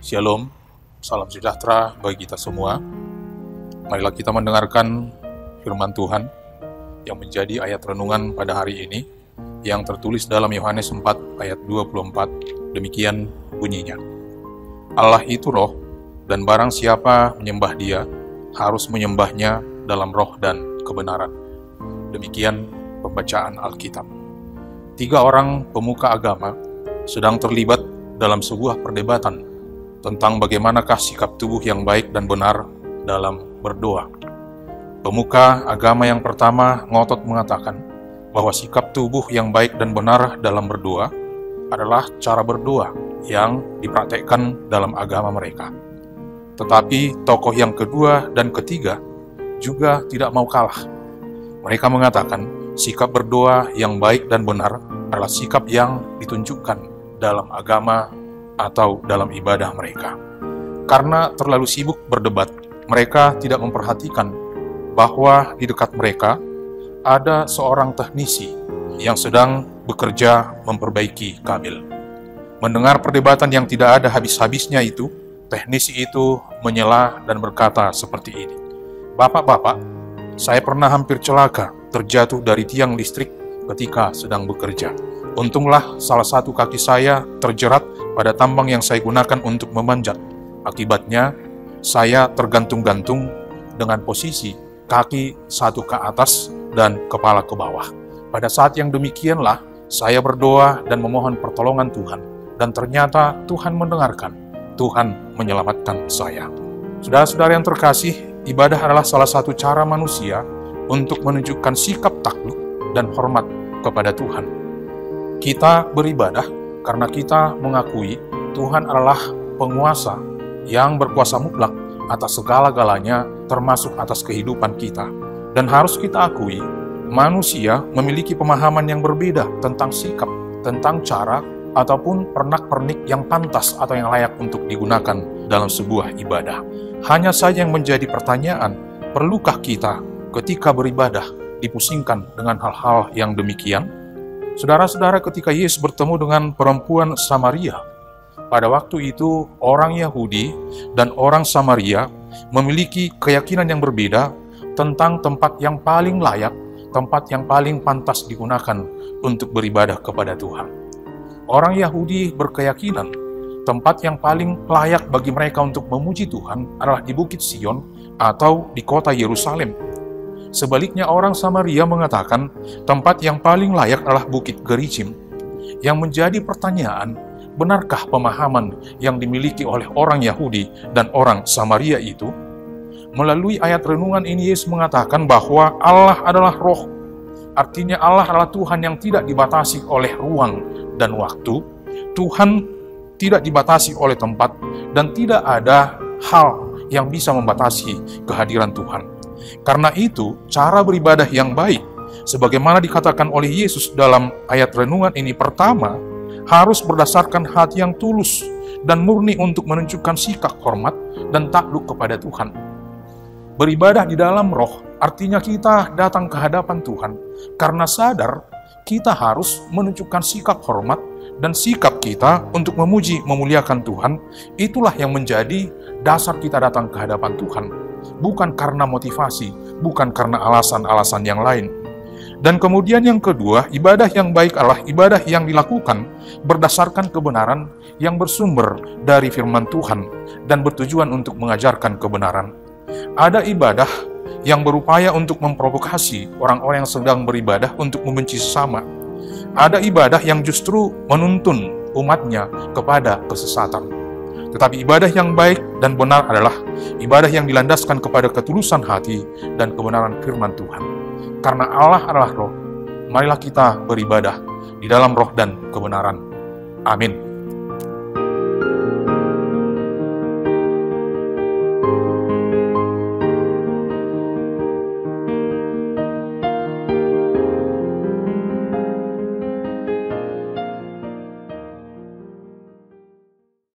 Shalom, salam sejahtera bagi kita semua. Marilah kita mendengarkan firman Tuhan yang menjadi ayat renungan pada hari ini, yang tertulis dalam Yohanes 4 ayat 24. Demikian bunyinya. Allah itu roh, dan barang siapa menyembah dia, harus menyembahnya dalam roh dan kebenaran. Demikian pembacaan Alkitab. 3 orang pemuka agama sedang terlibat dalam sebuah perdebatan tentang bagaimanakah sikap tubuh yang baik dan benar dalam berdoa. Pemuka agama yang pertama ngotot mengatakan bahwa sikap tubuh yang baik dan benar dalam berdoa adalah cara berdoa yang dipraktekkan dalam agama mereka. Tetapi tokoh yang kedua dan ketiga juga tidak mau kalah. Mereka mengatakan sikap berdoa yang baik dan benar adalah sikap yang ditunjukkan dalam agama atau dalam ibadah mereka. Karena terlalu sibuk berdebat, mereka tidak memperhatikan bahwa di dekat mereka ada seorang teknisi yang sedang bekerja memperbaiki kabel. Mendengar perdebatan yang tidak ada habis-habisnya itu, teknisi itu menyela dan berkata seperti ini. "Bapak-bapak, saya pernah hampir celaka terjatuh dari tiang listrik ketika sedang bekerja. Untunglah salah satu kaki saya terjerat pada tambang yang saya gunakan untuk memanjat. Akibatnya, saya tergantung-gantung dengan posisi kaki satu ke atas dan kepala ke bawah. Pada saat yang demikianlah, saya berdoa dan memohon pertolongan Tuhan. Dan ternyata Tuhan mendengarkan. Tuhan menyelamatkan saya." Saudara-saudara yang terkasih, ibadah adalah salah satu cara manusia untuk menunjukkan sikap takluk dan hormat kepada Tuhan. Kita beribadah karena kita mengakui Tuhan adalah penguasa yang berkuasa mutlak atas segala-galanya, termasuk atas kehidupan kita. Dan harus kita akui, manusia memiliki pemahaman yang berbeda tentang sikap, tentang cara, ataupun pernak-pernik yang pantas atau yang layak untuk digunakan dalam sebuah ibadah. Hanya saja yang menjadi pertanyaan, perlukah kita ketika beribadah dipusingkan dengan hal-hal yang demikian? Saudara-saudara, ketika Yesus bertemu dengan perempuan Samaria, pada waktu itu orang Yahudi dan orang Samaria memiliki keyakinan yang berbeda tentang tempat yang paling layak, tempat yang paling pantas digunakan untuk beribadah kepada Tuhan. Orang Yahudi berkeyakinan tempat yang paling layak bagi mereka untuk memuji Tuhan adalah di Bukit Sion atau di kota Yerusalem. Sebaliknya orang Samaria mengatakan tempat yang paling layak adalah Bukit Gerizim. Yang menjadi pertanyaan, benarkah pemahaman yang dimiliki oleh orang Yahudi dan orang Samaria itu? Melalui ayat renungan ini Yesus mengatakan bahwa Allah adalah roh. Artinya Allah adalah Tuhan yang tidak dibatasi oleh ruang dan waktu. Tuhan tidak dibatasi oleh tempat dan tidak ada hal yang bisa membatasi kehadiran Tuhan. Karena itu, cara beribadah yang baik, sebagaimana dikatakan oleh Yesus dalam ayat renungan ini, pertama, harus berdasarkan hati yang tulus dan murni untuk menunjukkan sikap hormat dan takluk kepada Tuhan. Beribadah di dalam roh, artinya kita datang ke hadapan Tuhan, karena sadar kita harus menunjukkan sikap hormat dan sikap kita untuk memuji, memuliakan Tuhan. Itulah yang menjadi dasar kita datang ke hadapan Tuhan. Bukan karena motivasi, bukan karena alasan-alasan yang lain. Dan kemudian yang kedua, ibadah yang baik adalah ibadah yang dilakukan berdasarkan kebenaran yang bersumber dari firman Tuhan dan bertujuan untuk mengajarkan kebenaran. Ada ibadah yang berupaya untuk memprovokasi orang-orang yang sedang beribadah untuk membenci sesama. Ada ibadah yang justru menuntun umatnya kepada kesesatan. Tetapi ibadah yang baik dan benar adalah ibadah yang dilandaskan kepada ketulusan hati dan kebenaran firman Tuhan. Karena Allah adalah roh, marilah kita beribadah di dalam roh dan kebenaran. Amin.